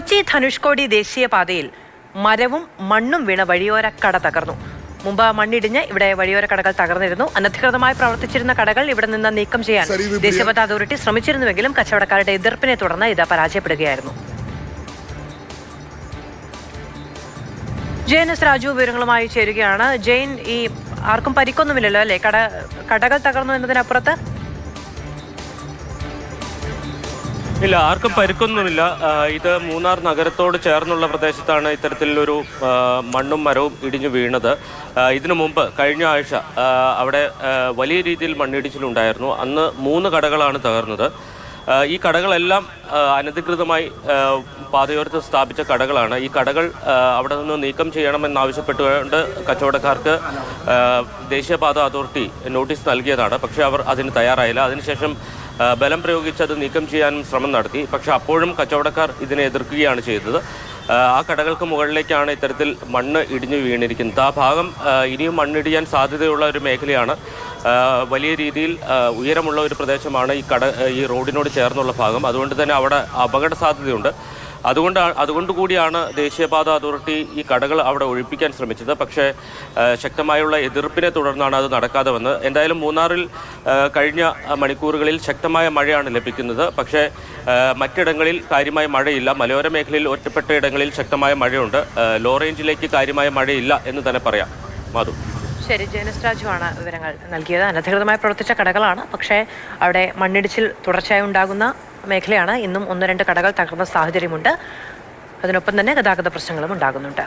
കൊച്ചി ധനുഷ്കോടി ദേശീയപാതയിൽ മരവും മണ്ണും വീണ വഴിയോര കട തകർന്നു. മുമ്പ് മണ്ണിടിഞ്ഞ് ഇവിടെ വഴിയോര കടകൾ തകർന്നിരുന്നു. അനധികൃതമായി പ്രവർത്തിച്ചിരുന്ന കടകൾ ഇവിടെ നിന്ന് നീക്കം ചെയ്യാൻ ദേശീയപാത അതോറിറ്റി ശ്രമിച്ചിരുന്നുവെങ്കിലും കച്ചവടക്കാരുടെ എതിർപ്പിനെ തുടർന്ന് ഇത് പരാജയപ്പെടുകയായിരുന്നു. ജയൻ എസ് രാജു വിവരങ്ങളുമായി ചേരുകയാണ്. ജയൻ, ഈ ആർക്കും പരിക്കൊന്നുമില്ലല്ലോ അല്ലേ? കടകൾ തകർന്നു എന്നതിനപ്പുറത്ത് ഇല്ല, ആർക്കും പരിക്കൊന്നുമില്ല. ഇത് മൂന്നാർ നഗരത്തോട് ചേർന്നുള്ള പ്രദേശത്താണ് ഇത്തരത്തിലൊരു മണ്ണും മരവും ഇടിഞ്ഞു വീണത്. ഇതിനു മുമ്പ് കഴിഞ്ഞ ആഴ്ച അവിടെ വലിയ രീതിയിൽ മണ്ണിടിച്ചിലുണ്ടായിരുന്നു. അന്ന് 3 കടകളാണ് തകർന്നത്. ഈ കടകളെല്ലാം അനധികൃതമായി പാതയോരത്ത് സ്ഥാപിച്ച കടകളാണ്. ഈ കടകൾ അവിടെ നിന്ന് നീക്കം ചെയ്യണമെന്നാവശ്യപ്പെട്ടുകൊണ്ട് കച്ചവടക്കാർക്ക് ദേശീയപാത അതോറിറ്റി നോട്ടീസ് നൽകിയതാണ്. പക്ഷേ അവർ അതിന് തയ്യാറായില്ല. അതിനുശേഷം ബലം പ്രയോഗിച്ച് അത് നീക്കം ചെയ്യാനും ശ്രമം നടത്തി. പക്ഷേ അപ്പോഴും കച്ചവടക്കാർ ഇതിനെ എതിർക്കുകയാണ് ചെയ്തത്. ആ കടകൾക്ക് മുകളിലേക്കാണ് ഇത്തരത്തിൽ മണ്ണ് ഇടിഞ്ഞു വീണിരിക്കുന്നത്. ആ ഭാഗം ഇനിയും മണ്ണിടിയാൻ സാധ്യതയുള്ള ഒരു മേഖലയാണ്. വലിയ രീതിയിൽ ഉയരമുള്ള ഒരു പ്രദേശമാണ് ഈ റോഡിനോട് ചേർന്നുള്ള ഭാഗം. അതുകൊണ്ട് തന്നെ അവിടെ അപകട സാധ്യതയുണ്ട്. അതുകൊണ്ടുകൂടിയാണ് ദേശീയപാത അതോറിറ്റി ഈ കടകൾ അവിടെ ഒഴിപ്പിക്കാൻ ശ്രമിച്ചത്. പക്ഷേ ശക്തമായുള്ള എതിർപ്പിനെ തുടർന്നാണ് അത് നടക്കാതെ വന്നത്. എന്തായാലും മൂന്നാറിൽ കഴിഞ്ഞ മണിക്കൂറുകളിൽ ശക്തമായ മഴയാണ് ലഭിക്കുന്നത്. പക്ഷേ മറ്റിടങ്ങളിൽ കാര്യമായ മഴയില്ല. മലയോര മേഖലയിൽ ഒറ്റപ്പെട്ട ഇടങ്ങളിൽ ശക്തമായ മഴയുണ്ട്. ലോ റേഞ്ചിലേക്ക് കാര്യമായ മഴയില്ല എന്ന് തന്നെ പറയാം. മാധു. ശരി, ജയനസ് രാജുവാണ് വിവരങ്ങൾ നൽകിയത്. അനധികൃതമായി പ്രവർത്തിച്ച കടകളാണ്. പക്ഷേ അവിടെ മണ്ണിടിച്ചിൽ തുടർച്ചയായി ഉണ്ടാകുന്ന മേഖലയാണ്. ഇന്നും 1-2 കടകൾ തകർന്ന സാഹചര്യമുണ്ട്. അതിനൊപ്പം തന്നെ ഗതാഗത പ്രശ്നങ്ങളും ഉണ്ടാകുന്നുണ്ട്.